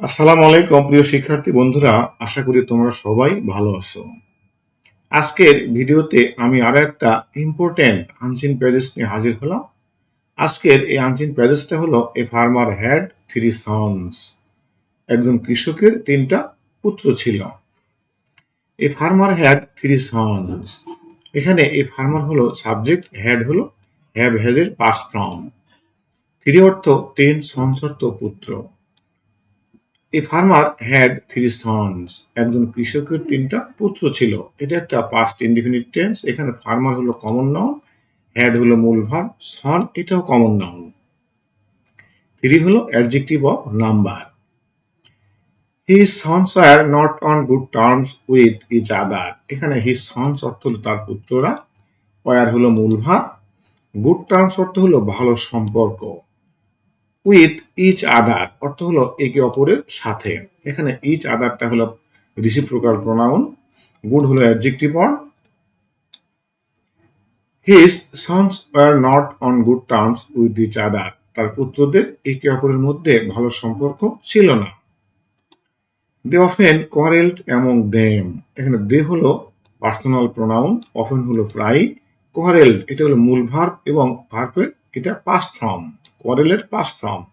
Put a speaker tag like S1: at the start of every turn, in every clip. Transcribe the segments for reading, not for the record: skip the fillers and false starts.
S1: আসসালামু আলাইকুম প্রিয় শিক্ষার্থী বন্ধুরা, আশা করি তোমরা সবাই ভালো আছো। আজকের ভিডিওতে আমি আরো একটা ইম্পর্টেন্ট আনসিন প্যাসেজ নিয়ে হাজির হলাম। আজকের এই আনসিন প্যাসেজটা হলো এ ফার্মার হ্যাড থ্রি সন্স। একজন কৃষকের তিনটা পুত্র ছিল। A farmer had three sons. এখানে এ ফার্মার হলো সাবজেক্ট, হ্যাড হলো হ্যাভ হ্যাজের পাস্ট ফর্ম। থ্রি অর্থ তিন, সন্স অর্থ পুত্র। এ ফার্মার হ্যাড থ্রি সন্স। একজন কৃষকের তিনটা পুত্র ছিল। এটা একটা পাস্ট ইনডিফিনিট টেন্স। এখানে ফার্মার হলো কমন নাউন, হ্যাড হলো মূল ভার্ব, সন এটাও কমন নাউন, থ্রি হলো adjective of number. His sons were not on good terms with each other. এখানে হিজ সন্স অর্থ হলো তার পুত্ররা, ওয়্যার হলো মূল ভার্ব, গুড টার্মস অর্থ হলো ভালো সম্পর্ক, উইথ ইচ আদার অর্থ হলো একে অপরের সাথে। এখানে ইচ আদারটা হলো রিসিপ্রোকাল প্রোনাউন, গুড হলো adjective form. His sons were not on good terms with each other. তার পুত্রদের একে অপরের মধ্যে ভালো সম্পর্ক ছিল না। They often quarrelled among them. এখানে দে হলো পার্সোনাল প্রোনাউন, অফেন হলো প্রায়, কোয়ারেলড এটা হলো মূল ভার্ব এবং ভার্বের এটা পাস্ট ফর্ম, কোয়ারেলের পাস্ট ফর্ম।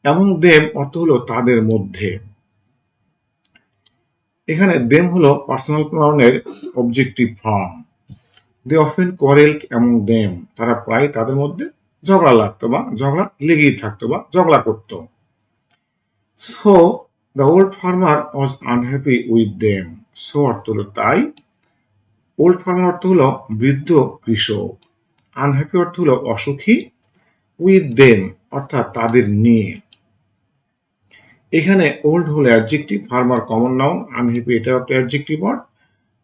S1: অ্যামং দেম অর্থ হলো তাদের মধ্যে। এখানে দেম হলো পার্সোনাল প্রোনাউনের objective form. They often quarrelled among them. তারা প্রায় তাদের মধ্যে ঝগড়া লাগতো বা ঝগড়া লেগেই থাকতো বা ঝগড়া করত। So the old farmer was unhappy with them. So অর্থ হলো তাই, ওল্ড ফার্মার অর্থ হলো বৃদ্ধ কৃষক, আনহ্যাপি অর্থ হলো অসুখী, উইথ দেম অর্থাৎ তাদের নিয়ে। এখানে ওল্ড হলো adjective, farmer common noun, unhappy এটা একটা অ্যাডজেক্টিভ ওয়ার্ড,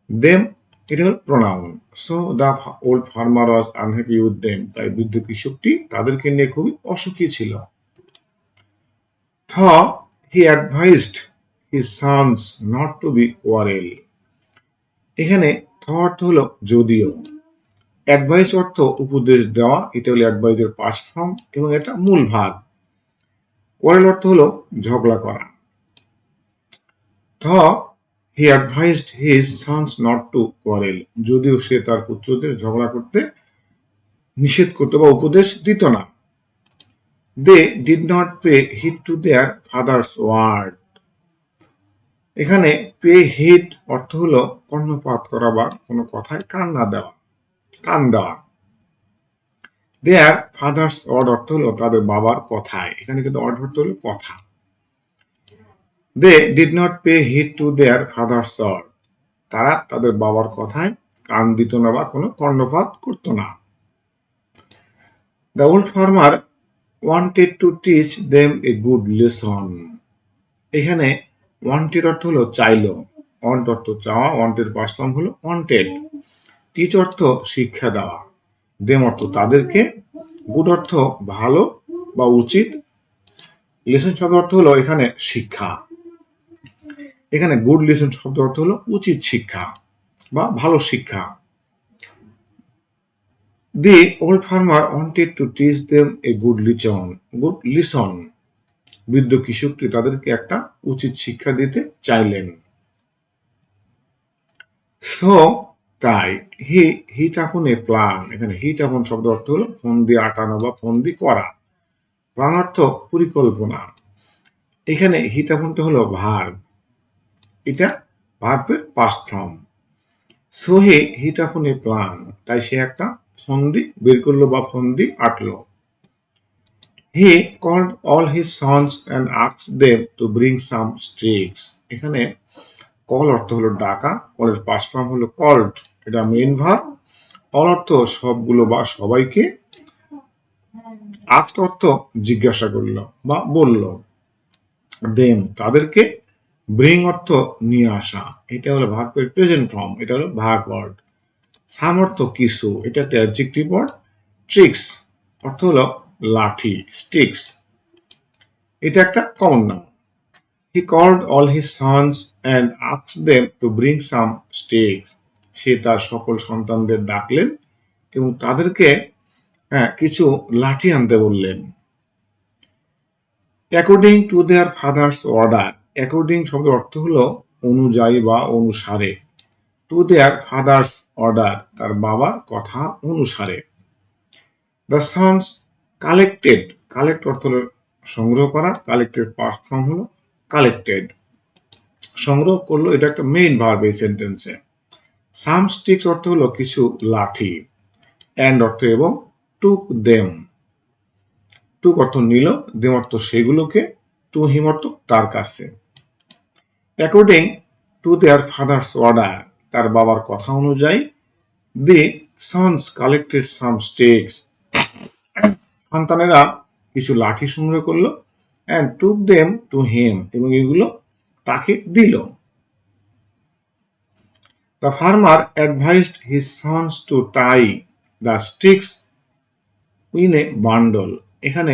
S1: দেম এটা হল pronoun. So the old farmer was unhappy with them. তাই বৃদ্ধ কৃষকটি তাদেরকে নিয়ে খুবই অসুখী ছিল। থ he advised his sons not to be quarrel. এখানে থ অর্থ হলো যদিও, অ্যাডভাইস অর্থ উপদেশ দেওয়া, এটা হলো অ্যাডভাইসের পাস্ট ফর্ম এবং এটা মূল ভাগ। কোয়ারেল অর্থ হলো ঝগড়া করা। থ he advised his sons not to quarrel. যদিও সে তার পুত্রদের ঝগড়া করতে নিষেধ করত বা উপদেশ দিত না। They did not pay heed to their father's word. এখানে পে হিড অর্থ হলো কর্ণপাত করা বা কোনো কথায় কান না দেওয়া, কান দেওয়া। দেয়ার ফাদার্স ওয়ার্ড অর্থ হলো তাদের বাবার কথায়। এখানে কিন্তু ওয়ার্ড অর্থ হলো কথা। They did not pay heed to their father's word. তারা তাদের বাবার কথায় কান দিত না বা কোনো কর্ণপাত করত না। The old farmer wanted to teach them a good lesson. এখানে wanted অর্থ হলো চাইল, want অর্থ চাওয়া, wanted past form হলো wanted, teach অর্থ শিক্ষা দেওয়া, them অর্থ তাদেরকে, good অর্থ ভালো বা উচিত, lesson শব্দ অর্থ হলো এখানে শিক্ষা। এখানে good lesson শব্দ অর্থ হলো উচিত শিক্ষা বা ভালো শিক্ষা। The old farmer wanted to teach them a good lesson. Good lesson. বৃদ্ধ কৃষকটি তাদেরকে একটা উচিত শিক্ষা দিতে চাইলেন। সো তাই হি হিট আপন এ প্ল্যান। এখানে হিট আপন শব্দ অর্থ হলো ফোন দিয়ে আটানো বা ফোন দিয়ে করা, প্ল্যান অর্থ পরিকল্পনা। এখানে হিট আপনটা হলো ভার্ব, এটা ভার্বের past form. So he hit upon a plan. তাই সে একটা ফন্দি বের করলো বা ফন্দি আটলো। He called all his sons and asked them to bring some sticks. এখানে কল অর্থ হলো ডাকা, কলের পাস্ট ফর্ম হলো কল্ড, এটা মেইন ভার্ব। অল অর্থ সবগুলো বা সবাইকে, আস্কড অর্থ জিজ্ঞাসা করল বা বলল, দেম তাদেরকে, ব্রিং অর্থ নিয়ে আসা, এটা হলো ভার্বের প্রেজেন্ট ফর্ম, এটা হলো ভার্ব ওয়ার্ড। সাম অর্থ কিছু, এটা একটা অ্যাডজেক্টিভ ওয়ার্ড। ট্রিক্স অর্থ হলো লাঠি, স্টিক্স, এটা একটা common noun. He called all his sons and asked them to bring some sticks. সে তার সকল সন্তানদের ডাকলেন এবং তাদেরকে কিছু লাঠি আনতে বললেন। According to their father's order. According শব্দের অর্থ হলো অনুযায়ী বা অনুসারে। টু দেয়ার ফাদার্স অর্ডার, তার বাবার কথা অনুসারে। The sons collected. কালেক্ট অর্থ হলো সংগ্রহ করা, কালেক্টেড পাস্ট ফর্ম হলো কালেক্টেড। সংগ্রহ করলো, এটা একটা মেইন ভার্ব এই সেন্টেন্সে। সাম স্টিক্স অর্থ হলো কিছু লাঠি, অ্যান্ড অর্থ এবং, টুক দেম। টুক অর্থ নিল, দেম অর্থ সেগুলোকে, টু হিম অর্থ তার কাছে। According to their father's order, তার বাবার কথা অনুযায়ী, the sons collected some sticks, সন্তানেরা কিছু লাঠি সংগ্রহ করলো, and took them to him, এবং এগুলো তাকে দিল। The farmer advised his sons to tie the sticks in a bundle. এখানে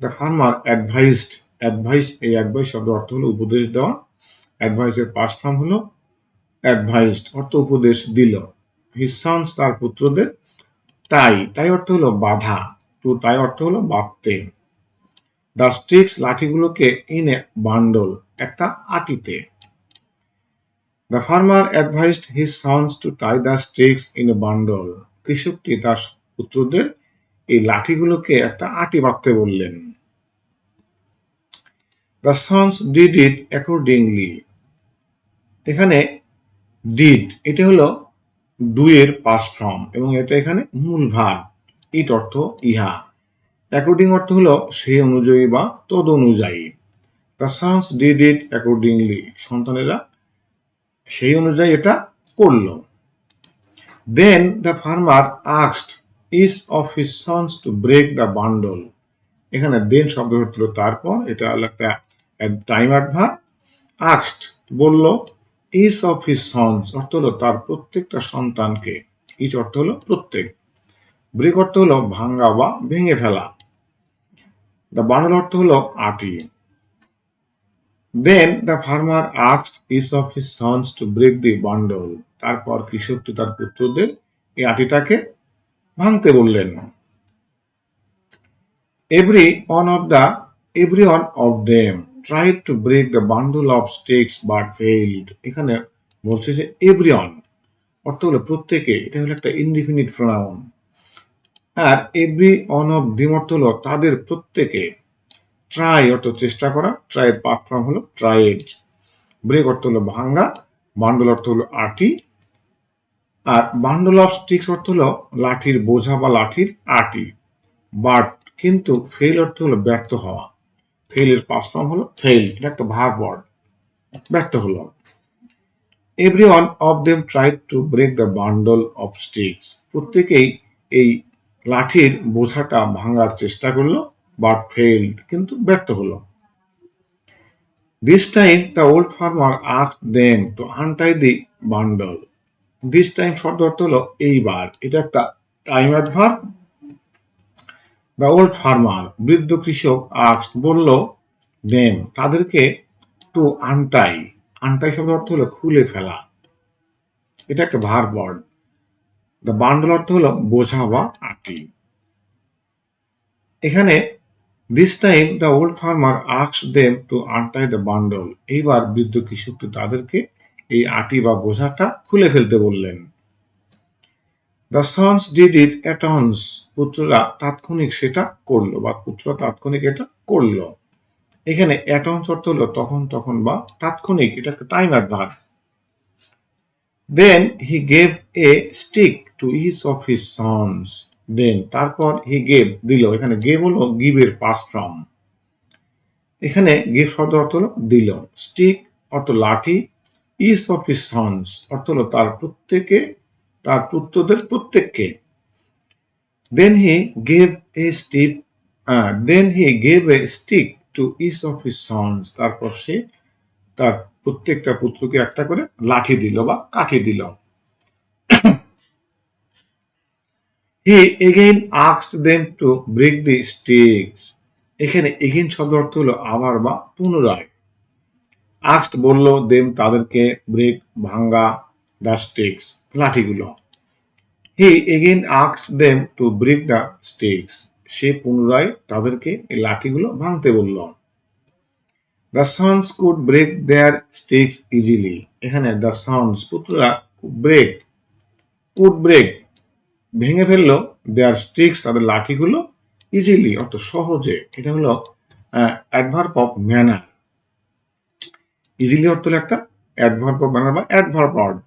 S1: দ্য ফার্মার অ্যাডভাইসড, অ্যাডভাইস, এই অ্যাডভাইস শব্দের অর্থ হলো উপদেশ দেওয়া। অ্যাডভাইসের পাস্ট ফর্ম হলো অ্যাডভাইসড, অর্থ উপদেশ দিল। হিজ সন্স, তার পুত্রদের, টাই, টাই অর্থ হলো বাধা, টু টাই অর্থ হলো বাঁধতে, দ্য স্টিক্স লাঠিগুলোকে, ইন এ বান্ডল একটা আটিতে। The farmer advised his sons to tie the sticks in a bundle. কৃষকটি তার পুত্রদের এই লাঠিগুলোকে একটা আটি বাঁধতে বললেন। The sons did it accordingly. এখানে ডিড, এটা হলো ডু এর পাস্ট ফর্ম, এবং এটা এখানে মূল ভার্ব। ইট অর্থ ইহা, অ্যাকর্ডিং অর্থ হলো সেই অনুযায়ী বা তদ অনুযায়ী। The sons did it accordingly, সন্তানেরা সেই অনুযায়ী এটা করলো। Then the farmer asked each of his sons to break the bundle. এখানে দেন শব্দ হলো তারপর, এটা হলো একটা টাইম অ্যাডভার্ব। আস্কড বলল, ইচ অফ হিজ সন্স অর্থ হলো তার প্রত্যেকটা সন্তানকে, ইচ অর্থ হলো প্রত্যেক, ব্রেক অর্থ হলো ভাঙ্গা বা ভেঙে ফেলা, দ্য বান্ডল অর্থ হলো আটি। Then the farmer asked each of his sons to break the bundle. তারপর কৃষকটি তার পুত্রদের এই আটিটাকে ভাঙতে বললেন। Every one of them tried to break the bundle of sticks but failed. এখানে বলছে যে এভরি ওয়ান অর্থ হলো প্রত্যেকে, এটা হলো একটা ইনডিফিনিট প্রোনাউন। আর এভরি ওয়ান অফ দেম অর্থ হলো তাদের প্রত্যেকে। ট্রাই অর্থ চেষ্টা করা, ট্রাই এর পাস্ট ফর্ম হলো ট্রাইড। ব্রেক অর্থ হলো ভাঙ্গা, বান্ডল অর্থ হলো আটি, আর বান্ডল অফ স্টিক্স অর্থ হলো লাঠির বোঝা বা লাঠির আটি। বাট কিন্তু, ফেল অর্থ হলো ব্যর্থ হওয়া, ফেল এর পাস্ট ফর্ম হলো ফেইল, এটা একটা ভার্ব ওয়ার্ড, ব্যর্থ হলো। Every one of them tried to break the bundle of sticks. প্রত্যেকেই এই লাঠির বোঝাটা ভাঙার চেষ্টা করলো, বাট ফেইল্ড কিন্তু ব্যর্থ হলো। This time the old farmer asked them two আনটাই the bundle. This time শব্দ অর্থ হলো এইবার, এটা একটা time adverb. The old farmer, বৃদ্ধ কৃষক, আস্কড বলল, দেম তাদেরকে, টু আনটাই, আনটাই শব্দ অর্থ হলো খুলে ফেলা, এটা একটা ভার্ব ওয়ার্ড। দ্য বান্ডল অর্থ হলো বোঝা বা আটি। এখানে this time the old farmer asked them two আনটাই the bundle. এইবার বৃদ্ধ কৃষকটি তাদেরকে এই আটি বা বোঝাটা খুলে ফেলতে বললেন। The sons did it at once. পুত্ররা তাৎক্ষণিক সেটা করলো, বা পুত্ররা তাৎক্ষণিক এটা করলো। এখানে অ্যাট অনস অর্থ হলো তখন তখন বা তাৎক্ষণিক, এটা একটা time adverb. Then he gave a stick to each of his sons. Then তারপর, হি গেভ দিল, এখানে গেভ হলো গিভ এর পাস্ট ফর্ম। এখানে গিভ শব্দ অর্থ হলো দিল, স্টিক অর্থ লাঠি, ইচ অফ হিজ সন্স অর্থ হলো তার প্রত্যেকে, তার পুত্রদের প্রত্যেককে। Then he gave a stick, then he gave a stick to each of his sons. তারপর সে তার প্রত্যেকটা পুত্রকে একটা করে লাঠি দিল বা কাঠি দিল। He again asked them to break the sticks. এখানে এগেইন শব্দ অর্থ হলো আবার বা পুনরায়। আস্কড বলল, দেম তাদেরকে, ব্রেক ভাঙ্গা, দ্য স্টিক্স লাঠিগুলো। He again asked them to break the sticks. সে পুনরায় তাদেরকে এই লাঠিগুলো ভাঙতে বলল। The sons could break their sticks easily. এখানে দ্য সন্স পুত্ররা কুড ব্রেক ভেঙে ফেললো দেয়ার স্টিক্স তাদের লাঠিগুলো ইজিলি অর্থ সহজে। এটা হলো অ্যাডভার্ব অফ ম্যানার। ইজিলি অর্থ হলো একটা অ্যাডভার্ব অফ ম্যানার বা adverb word.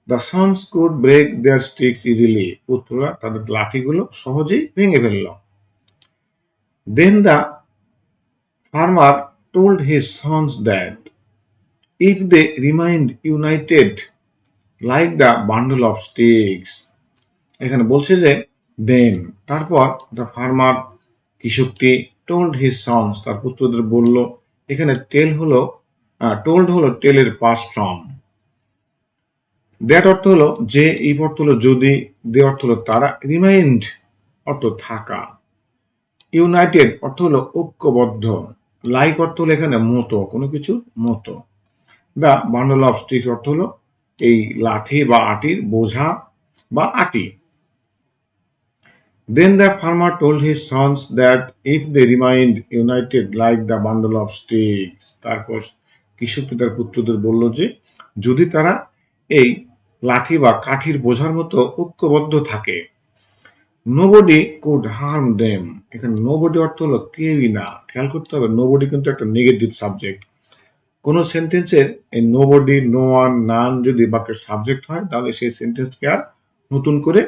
S1: The sons could break their sticks easily, পুত্ররা তাদের লাঠিগুলো সহজেই ভেঙে ফেলল। Then the farmer told his sons that if they remained united like the bundle of sticks. এখানে বলছে যে দেন তারপর দ্য ফার্মার কৃষকটি টোল্ড হিজ সন্স তার পুত্রদের বলল। এখানে টোল্ড হলো টেলের পাস্ট ফর্ম। দ্যাট অর্থ হলো যে, ইফ অর্থ হলো যদি, দে অর্থ হলো তারা, রিমাইন্ড অর্থ থাকা, ইউনাইটেড অর্থ হলো ঐক্যবদ্ধ, লাইক অর্থ হলো এখানে মতো, কোনো কিছুর মতো। দ্য বান্ডল অফ স্টিক্স অর্থ হলো এই লাঠি বা আটির বোঝা বা আটি। Then the farmer told his sons that if they remained united like the bundle of sticks, তারপর কৃষকটি তার পুত্রদের বলল যে যদি তারা এই লাঠি বা কাঠির বোঝার মতো ঐক্যবদ্ধ থাকে, নোবডি কুড হার্ম দেম। এখানে নোবডি অর্থ হলো কেউই না। খেয়াল করতে হবে নোবডি কিন্তু একটা নেগেটিভ সাবজেক্ট। কোন সেন্টেন্সের এই নোবডি, নো ওয়ান, নান যদি বাক্যের সাবজেক্ট হয় তাহলে সেই সেন্টেন্সকে আর নতুন করে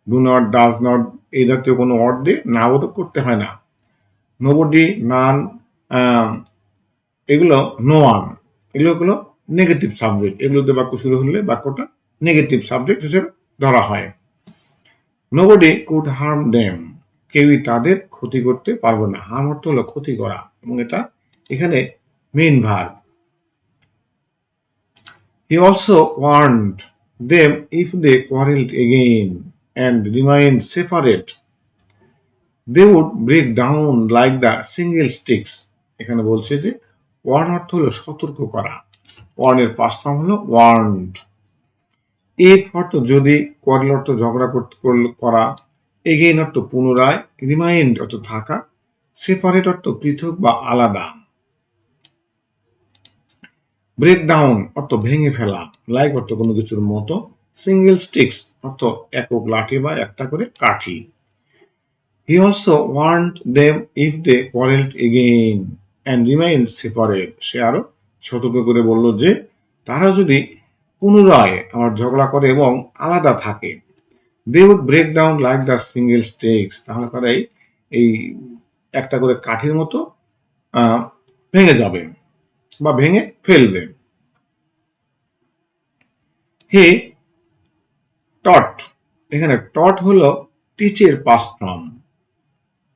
S1: ডু নট, ডাজ নট এই জাতীয় কোনো ওয়ার্ড দিয়ে নাবোধক করতে হয় না। নোবডি, নান, এগুলো, নো ওয়ান, এগুলো হলো নেগেটিভ সাবজেক্ট। এগুলোতে বাক্য শুরু হলে বাক্যটা নেগেটিভ সাবজেক্ট হিসেবে ধরা হয়। নোবডি কুড হার্ম দেম, কেউই তাদের ক্ষতি করতে পারবে না। হার্ম অর্থ হলো ক্ষতি করা এবং এটা এখানে main verb. He also warned them if they quarreled again and remained separate, they would break down like the single sticks. এখানে বলছে যে ওয়ার্ন অর্থ হলো সতর্ক করা। ওয়ার্নের পাস্ট ফর্ম হলো ওয়ার্নড। ইফ অর্থ যদি, কোয়ারেল অর্থ ঝগড়া করা, এগেইন অর্থ পুনরায়, রিমাইন্ড অর্থ থাকা, সেপারেট অর্থ পৃথক বা আলাদা। ব্রেক ডাউন অর্থ ভেঙে ফেলা, লাইক অর্থ কোনো কিছুর মতো, সিঙ্গেল স্টিক্স অর্থ একক লাঠি বা একটা করে কাঠি। He also warned them if they quarreled again and remained separate. সে আরো সতর্ক করে বলল যে তারা যদি পুনরায় আমার ঝগড়া করে এবং আলাদা থাকে, they would break down like the single sticks, তাহলে তারা এই একটা করে কাঠির মতো ভেঙে যাবে বা ভেঙে ফেলবে। হি টট, এখানে টট হলো টিচের পাস্ট ফর্ম।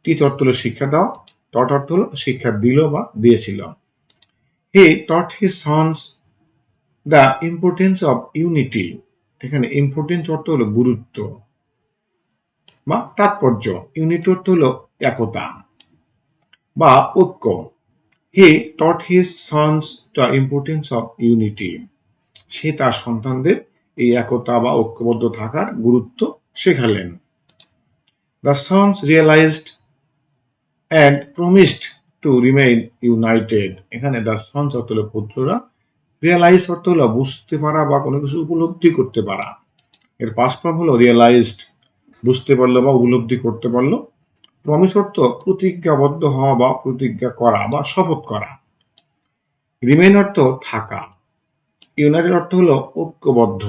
S1: টিচ অর্থ হলো শিক্ষা দাও, টট অর্থ হলো শিক্ষা দিল বা দিয়েছিল। He taught his sons the importance of unity. এখানে ইম্পর্টেন্স অর্থ হলো গুরুত্ব বা তাৎপর্য, ইউনিটি অর্থ হলো একতা বা ঐক্য। He taught his sons the importance of unity, সে তার সন্তানদের এই একতা বা ঐক্যবদ্ধ থাকার গুরুত্ব শেখালেন। The sons realized and promised to remain united. এখানে the sons অর্থ হলো পুত্ররা, realize অর্থ হলো বুঝতে পারা বা কোনো কিছু উপলব্ধি করতে পারা। এর পাস্ট ফর্ম হলো realized, বুঝতে পারলো বা উপলব্ধি করতে পারলো। প্রমিস অর্থ প্রতিজ্ঞাবদ্ধ হওয়া বা প্রতিজ্ঞা করা বা শপথ করা। রিমেইন অর্থ থাকা। ইউনাইটেড অর্থ হলো ঐক্যবদ্ধ।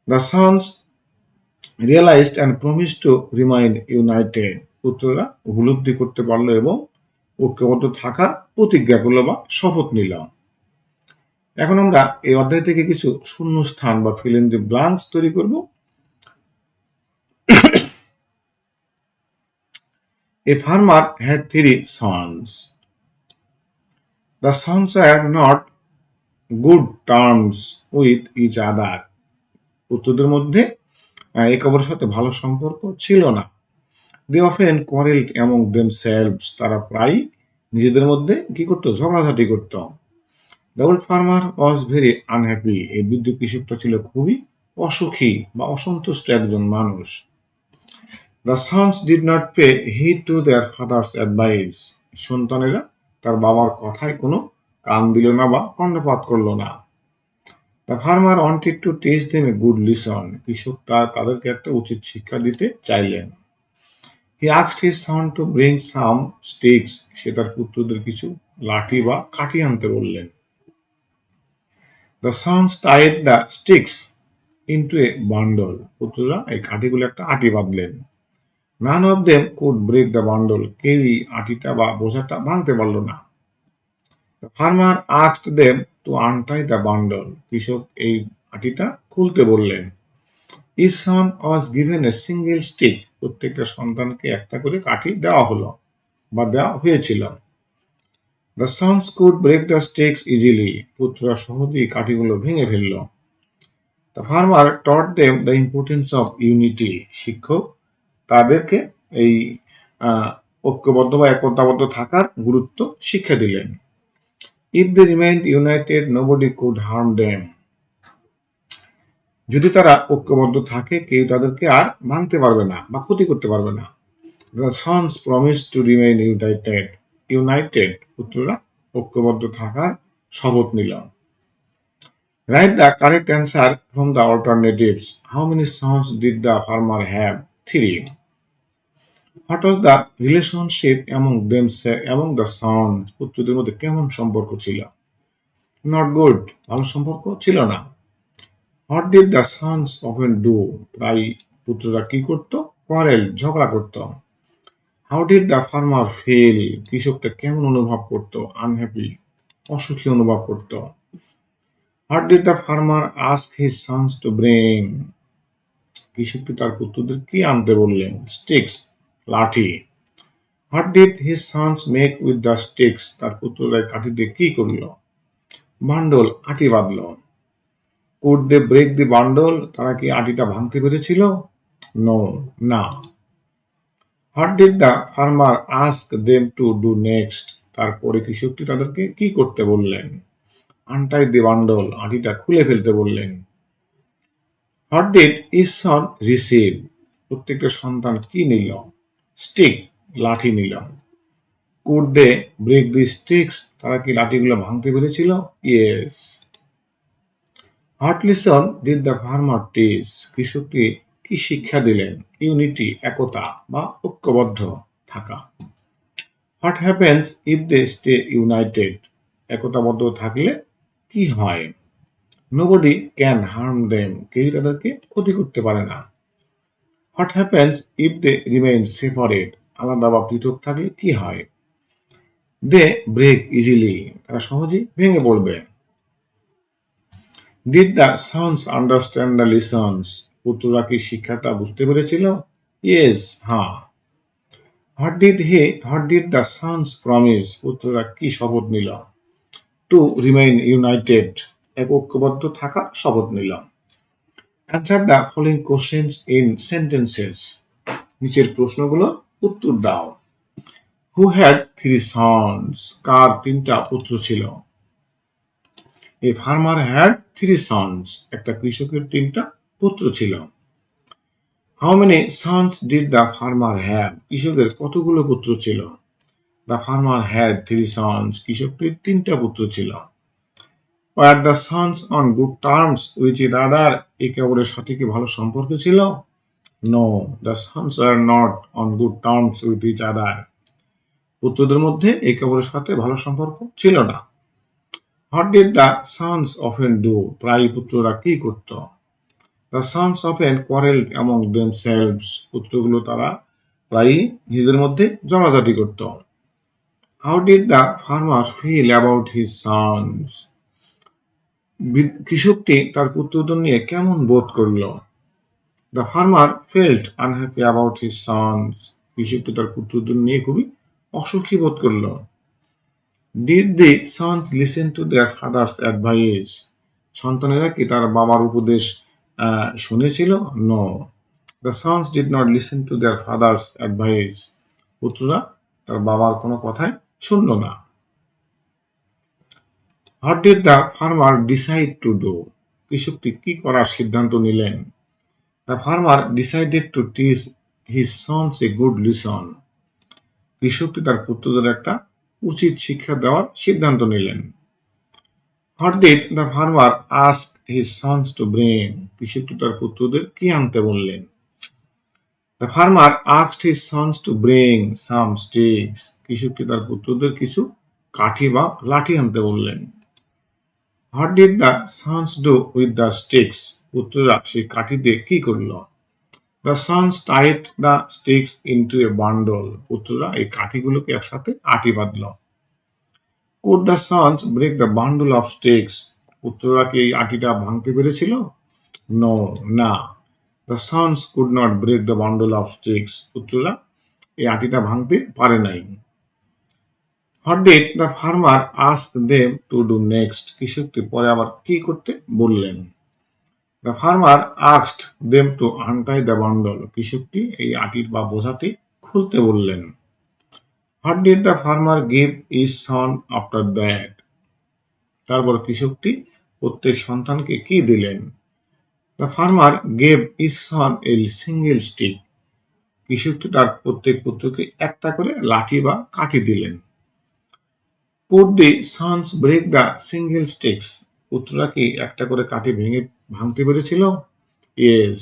S1: The sons realized and promised to remain united. পুত্ররা উপলব্ধি করতে পারলো এবং ঐক্যবদ্ধ থাকার প্রতিজ্ঞা করলো বা শপথ নিল। এখন আমরা এই অধ্যায় থেকে কিছু শূন্যস্থান বা fill in the blanks তৈরি করব। A farmer had 3 sons. The sons were not good terms with each other. পুত্রদের মধ্যে একে অপরের সাথে ভালো সম্পর্ক ছিল না। They often quarreled among themselves. তারা প্রায় নিজেদের মধ্যে কি করত? ঝগড়াঝাটি করত। The old farmer was very unhappy. এই বৃদ্ধ কৃষকটা ছিল খুবই অসুখী বা অসন্তুষ্ট একজন মানুষ। The sons did not pay heed to their father's advice. সন্তানেরা তার বাবার কথায় কোনো কান দিল না বা কর্ণপাত করলো না। The farmer wanted to teach them a good lesson. কৃষক তাদেরকে একটা উচিত শিক্ষা দিতে চাইলেন। He asked his son to bring some sticks. সে তার পুত্রদের কিছু লাঠি বা কাঠি আনতে বললেন। The sons tied the sticks into a bundle. পুত্ররা এই কাঠিগুলো একটা আটি বাঁধলেন। None of them could break the bundle. কেউই আটিটা বা বোঝাটা ভাঙতে পারল না। The farmer asked them two আনটাই the bundle. কৃষক এই আটিটা খুলতে বললেন। Each son was given a single stick. প্রত্যেকটা সন্তানকে একটা করে কাঠি দেওয়া হলো বা দেওয়া হয়েছিল। The sons could break the sticks easily. পুত্ররা সহজেই কাঠিগুলো ভেঙে ফেলল। The farmer taught them the importance of unity. শিক্ষক তাদেরকে এই ঐক্যবদ্ধ বা একতাবদ্ধ থাকার গুরুত্ব শিক্ষা দিলেন। If they remained united nobody could harm them. যদি তারা ঐক্যবদ্ধ থাকে কেউ তাদেরকে আর ভাঙতে পারবে না বা ক্ষতি করতে পারবে না। The sons promise to remain united. পুত্ররা ঐক্যবদ্ধ থাকার শপথ নিল। Write the correct answer from the alternatives. How many sons did the farmer have? 3. What was the relationship among the sons? পুত্রদের মধ্যে কেমন সম্পর্ক ছিল? নট গুড, ভালো সম্পর্ক ছিল না। What did the sons often do? প্রায় পুত্ররা কি করত? কোয়ারেল, ঝগড়া করত। How did the farmer feel? কৃষকটা কেমন অনুভব করত? আনহ্যাপি, অসুখী অনুভব করত। What did the farmer ask his sons to bring? কৃষকটি তার পুত্রদের কি আনতে বললেন? স্টিক্স, লাঠি। What did his sons make with the sticks? তার পুত্ররা কাঠি দিয়ে কি করল? বান্ডল, আটি বাঁধল। Could they break the bundle? তারা কি আটিটা ভাঙতে পেরেছিল? নো, না। What did the farmer ask them to do next? তারপরে কৃষকটি তাদেরকে কি করতে বললেন? আনটাই দি বান্ডল, আটিটা খুলে ফেলতে বললেন। What did each son receive? প্রত্যেকটা সন্তান কি নিল? স্টিক, লাঠি নিল। Could they break the sticks? তারা কি লাঠিগুলো ভাঙতে পেরেছিল? Yes. What lesson did the farmer teach? কৃষকটি কি শিক্ষা দিলেন? ইউনিটি, একতা বা ঐক্যবদ্ধ থাকা। What happens if they stay united? একতাবদ্ধ থাকলে কি হয়? Nobody can harm them. কেউ তাদেরকে ক্ষতি করতে পারে না। What happens if they remain separate? আলাদা বা পৃথক থাকলে কি হয়? They break easily. তারা সহজেই ভেঙে পড়বে। Did the sons understand the lessons? পুত্ররা কি শিক্ষাটা বুঝতে পেরেছিল? ইয়েস, হ্যাঁ। What did the sons promise? পুত্ররা কি শপথ নিল? টু রিমেইন ইউনাইটেড, ঐক্যবদ্ধ থাকা শপথ নিল। Answer the following questions in sentences. নিচের প্রশ্নগুলো উত্তর দাও। Who had 3 sons? কার 3টা পুত্র ছিল? A farmer had 3 sons. একটা কৃষকের 3টা পুত্র ছিল। How many sons did the farmer have? কৃষকের কতগুলো পুত্র ছিল? The farmer had 3 sons. কৃষকটির 3টা পুত্র ছিল। Were the sons on good terms with each other? একে অপরের সাথে কি ভালো সম্পর্ক ছিল? No, the sons are not on good terms with each other. পুত্রদের মধ্যে একে অপরের সাথে ভালো সম্পর্ক ছিল না। What did the sons often do? প্রায় পুত্ররা কি করত? The sons often quarrelled among themselves. পুত্রগুলো তারা প্রায়ই নিজেদের মধ্যে ঝগড়াঝাটি করত। How did the farmer feel about his sons? কৃষকটি তার পুত্রদের নিয়ে কেমন বোধ করল? The farmer felt unhappy about his sons. কৃষকটি তার পুত্রদের নিয়ে খুবই অসুখী বোধ করল। Did the sons listen to their father's advice? সন্তানেরা কি তার বাবার উপদেশ শুনেছিল? No, the sons did not listen to their father's advice. পুত্ররা তার বাবার কোনো কথাই শুনল না। What did the farmer decide to do? কৃষকটি কি করার সিদ্ধান্ত নিলেন? The farmer decided to teach his sons a good lesson. কৃষকটি তার পুত্রদের একটা উচিত শিক্ষা দেওয়ার সিদ্ধান্ত নিলেন। What did the farmer ask his sons to bring? কৃষক তার পুত্রদের কি আনতে বললেন? The farmer asked his sons to bring some sticks. কৃষক তার পুত্রদের কিছু কাঠি বা লাঠি আনতে বললেন। What did the sons do with the sticks? পুত্ররা সেই কাঠি দিয়ে কি করল? The sons tied the sticks into a bundle. পুত্ররা এই কাঠিগুলোকে একসাথে আটি বাঁধল। Could the sons break the bundle of sticks? পুত্ররা কি এই আটিটা ভাঙতে পেরেছিল? No, না। The sons could not break the bundle of sticks. পুত্ররা এই আটিটা ভাঙতে পারে নাই। What did the farmer ask them to do next? কৃষকটি পরে আবার কি করতে বললেন? The farmer asked them to untie the bundle. কৃষকটি এই আটির বা বোঝাটি খুলতে বললেন। What did the farmer give his son after that? তারপর কৃষকটি প্রত্যেক সন্তানকে কি দিলেন? The farmer gave his son a single stick. কৃষকটি তার প্রত্যেক পুত্রকে একটা করে লাঠি বা কাঠি দিলেন। Could the sons break the single sticks? পুত্ররা কি একটা করে কাঠি ভাঙতে পেরেছিল? Yes.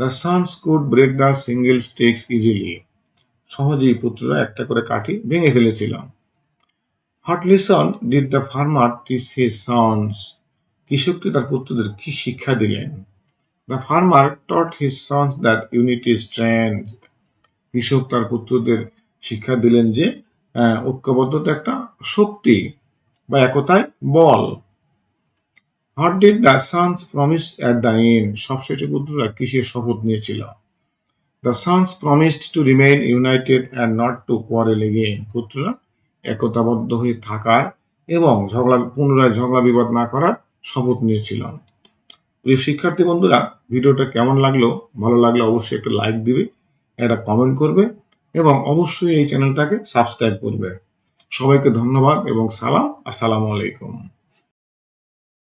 S1: The sons could break the single sticks easily. সহজেই পুত্ররা একটা করে কাঠি ভেঙে ফেলেছিল। What lesson did the farmer teach his sons? কৃষকটি তার পুত্রদের কি শিক্ষা দিলেন? The farmer taught his sons that unity is strength. কৃষক তার পুত্রদের শিক্ষা দিলেন যে ঐক্যবদ্ধতা একটা শক্তি বা একতায় বল। What did the sons promise at the end? সবশেষে পুত্ররা কিসের শপথ নিয়েছিল? The sons promised to remain united and not to quarrel again. পুত্ররা একতাবদ্ধ হয়ে থাকার এবং পুনরায় ঝগড়া বিবাদ না করার শপথ নিয়েছিল। প্রিয় শিক্ষার্থী বন্ধুরা, ভিডিওটা কেমন লাগলো? ভালো লাগলে অবশ্যই একটা লাইক দিবে, একটা কমেন্ট করবে এবং অবশ্যই এই চ্যানেলটাকে সাবস্ক্রাইব করবে। সবাইকে ধন্যবাদ এবং সালাম। আসসালামু আলাইকুম।